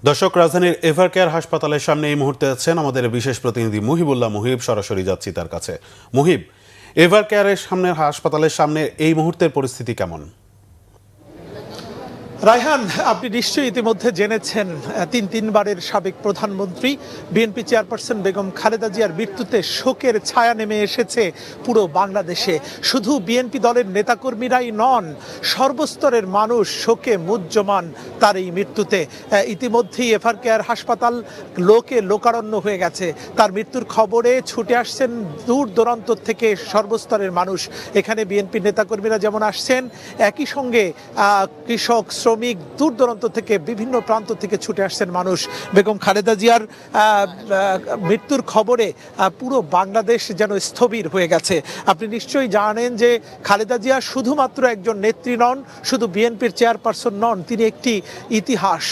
দর্শক, রাজধানীর এভারকেয়ার হাসপাতালের সামনে এই মুহূর্তে আছেন আমাদের বিশেষ প্রতিনিধি মুহিবুল্লাহ মুহিব। সরাসরি যাচ্ছি তার কাছে। মুহিব, এভারকেয়ারের সামনে হাসপাতালের সামনে এই মুহূর্তের পরিস্থিতি কেমন? রায়হান, আপনি নিশ্চয়ই ইতিমধ্যে জেনেছেন তিনবারের সাবেক প্রধানমন্ত্রী বিএনপি চেয়ারপারসন বেগম খালেদা জিয়ার মৃত্যুতে শোকের ছায়া নেমে এসেছে পুরো বাংলাদেশে। শুধু বিএনপি দলের নেতাকর্মীরাই নন, সর্বস্তরের মানুষ শোকে মুহ্যমান তার এই মৃত্যুতে। ইতিমধ্যেই এভারকেয়ার হাসপাতাল লোকারণ্য হয়ে গেছে। তার মৃত্যুর খবরে ছুটে আসছেন দূর দূরান্ত থেকে সর্বস্তরের মানুষ। এখানে বিএনপির নেতাকর্মীরা যেমন আসছেন, একই সঙ্গে কৃষক, শ্রমিক, দূর দূরান্ত থেকে বিভিন্ন প্রান্ত থেকে ছুটে আসছেন মানুষ। বেগম খালেদা জিয়ার মৃত্যুর খবরে পুরো বাংলাদেশ যেন স্থবির হয়ে গেছে। আপনি নিশ্চয়ই জানেন যে খালেদা জিয়া শুধুমাত্র একজন নেত্রী নন, শুধু বিএনপির চেয়ারপারসন নন, তিনি একটি ইতিহাস।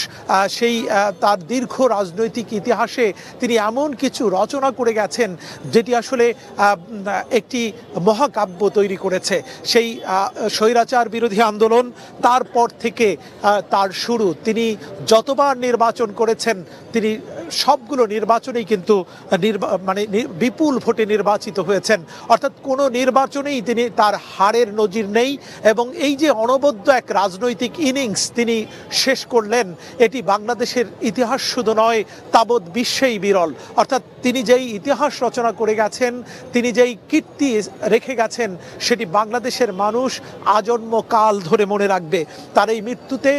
সেই তার দীর্ঘ রাজনৈতিক ইতিহাসে তিনি এমন কিছু রচনা করে গেছেন যেটি আসলে একটি মহাকাব্য তৈরি করেছে। সেই স্বৈরাচার বিরোধী আন্দোলন, তারপর থেকে তার শুরু। তিনি যতবার নির্বাচন করেছেন, তিনি সবগুলো নির্বাচনেই কিন্তু বিপুল ভোটে নির্বাচিত হয়েছেন। অর্থাৎ কোনো নির্বাচনেই তিনি তার হারের নজির নেই। এবং এই যে অনবদ্য এক রাজনৈতিক ইনিংস তিনি শেষ করলেন, এটি বাংলাদেশের ইতিহাস শুধু নয়, তাবৎ বিশ্বেই বিরল। অর্থাৎ তিনি যেই ইতিহাস রচনা করে গেছেন, তিনি যেই কীর্তি রেখে গেছেন, সেটি বাংলাদেশের মানুষ আজন্ম কাল ধরে মনে রাখবে। তার এই মৃত্যুতে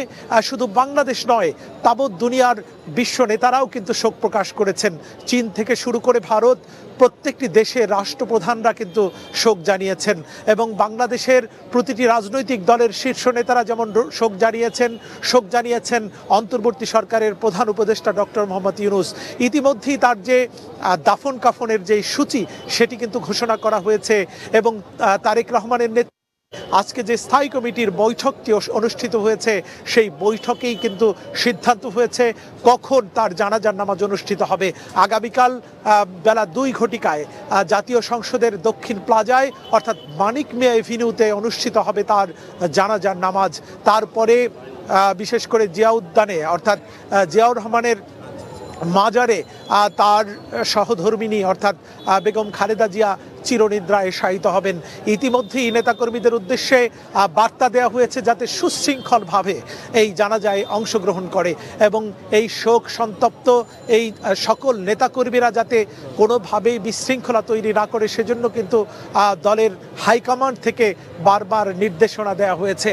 শুধু বাংলাদেশ নয়, তাবৎ দুনিয়ার বিশ্ব নেতারাও কিন্তু শোক প্রকাশ করেছেন। চীন থেকে শুরু করে ভারত, প্রত্যেকটি দেশের রাষ্ট্রপ্রধানরা কিন্তু শোক জানিয়েছেন। এবং বাংলাদেশের প্রতিটি রাজনৈতিক দলের শীর্ষ নেতারা যেমন শোক জানিয়েছেন অন্তর্বর্তী সরকারের প্রধান উপদেষ্টা ডক্টর মোহাম্মদ ইউনূস। ইতিমধ্যেই তার যে দাফন কাফনের যে সূচি, সেটি কিন্তু ঘোষণা করা হয়েছে। এবং তারেক রহমানের আজকে যে স্থায়ী কমিটির বৈঠকটি অনুষ্ঠিত হয়েছে, সেই বৈঠকেই কিন্তু সিদ্ধান্ত হয়েছে কখন তার জানাজার নামাজ অনুষ্ঠিত হবে। আগামীকাল বেলা 2 ঘটিকায় জাতীয় সংসদের দক্ষিণ প্লাজায় অর্থাৎ মানিক মিয়া এভিনিউতে অনুষ্ঠিত হবে তার জানাজার নামাজ। তারপরে বিশেষ করে জিয়া উদ্যানে অর্থাৎ জিয়াউর রহমানের মাজারে তার সহধর্মিণী অর্থাৎ বেগম খালেদা জিয়া চিরনিদ্রায় শায়িত হবেন। ইতিমধ্যেই নেতাকর্মীদের উদ্দেশ্যে বার্তা দেওয়া হয়েছে যাতে সুশৃঙ্খলভাবে এই জানাজায় অংশগ্রহণ করে। এবং এই শোক সন্তপ্ত এই সকল নেতাকর্মীরা যাতে কোনোভাবেই বিশৃঙ্খলা তৈরি না করে, সেজন্য কিন্তু দলের হাইকমান্ড থেকে বারবার নির্দেশনা দেওয়া হয়েছে।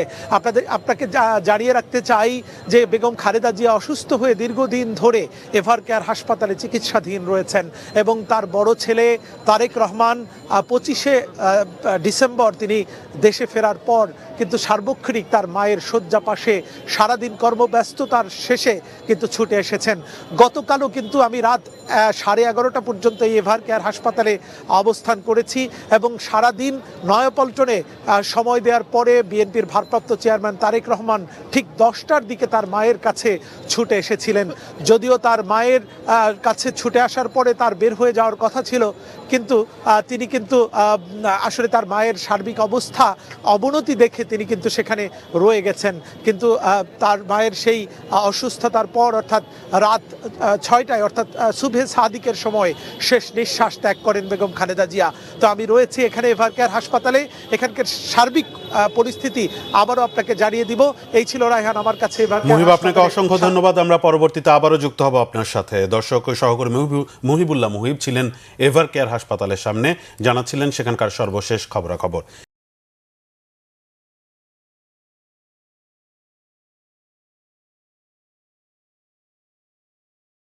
আপনাকে জানিয়ে রাখতে চাই যে বেগম খালেদা জিয়া অসুস্থ হয়ে দীর্ঘদিন ধরে এভারকেয়ার হাসপাতালে চিকিৎসাধীন রয়েছেন। এবং তার বড় ছেলে তারেক রহমান 25শে ডিসেম্বর তিনি দেশে ফেরার পর কিন্তু সার্বক্ষণিক তার মায়ের শয্যা পাশে সারাদিন কর্মব্যস্ততার শেষে কিন্তু ছুটে এসেছেন। গতকালও কিন্তু আমি রাত 11:30 পর্যন্ত এই এভারকেয়ার হাসপাতালে অবস্থান করেছি এবং সারাদিন নয়াপল্টনে সময় দেওয়ার পরে বিএনপির ভারপ্রাপ্ত চেয়ারম্যান তারেক রহমান ঠিক 10টার দিকে তার মায়ের কাছে ছুটে এসেছিলেন। যদিও তার মায়ের কাছে ছুটে আসার পরে তার বের হয়ে যাওয়ার কথা ছিল, কিন্তু তিনি কিন্তু আসলে তার মায়ের সার্বিক অবস্থা অবনতি দেখে তিনি কিন্তু সেখানে রয়ে গেছেন। কিন্তু তার মায়ের সেই অসুস্থতার পর অর্থাৎ রাত 6টায় অর্থাৎ সুবহে সাদিকের সময় শেষ নিঃশ্বাস ত্যাগ করেন বেগম খালেদা জিয়া। তো আমি রয়েছি এখানে এভারকেয়ার হাসপাতালে, এখানকার সার্বিক পরিস্থিতি আবারও আপনাকে জানিয়ে দিব। এই ছিল রায়হান আমার কাছে। মুহিব, আপনাকে অসংখ্য ধন্যবাদ। আমরা পরবর্তীতে আবারও যুক্ত হব আপনার সাথে। দর্শক, সহকর্মী মুহিবুল্লাহ মুহিব ছিলেন এভারকেয়ার হাসপাতালের সামনে, জানাচ্ছিলেন সেখানকার সর্বশেষ খবরাখবর।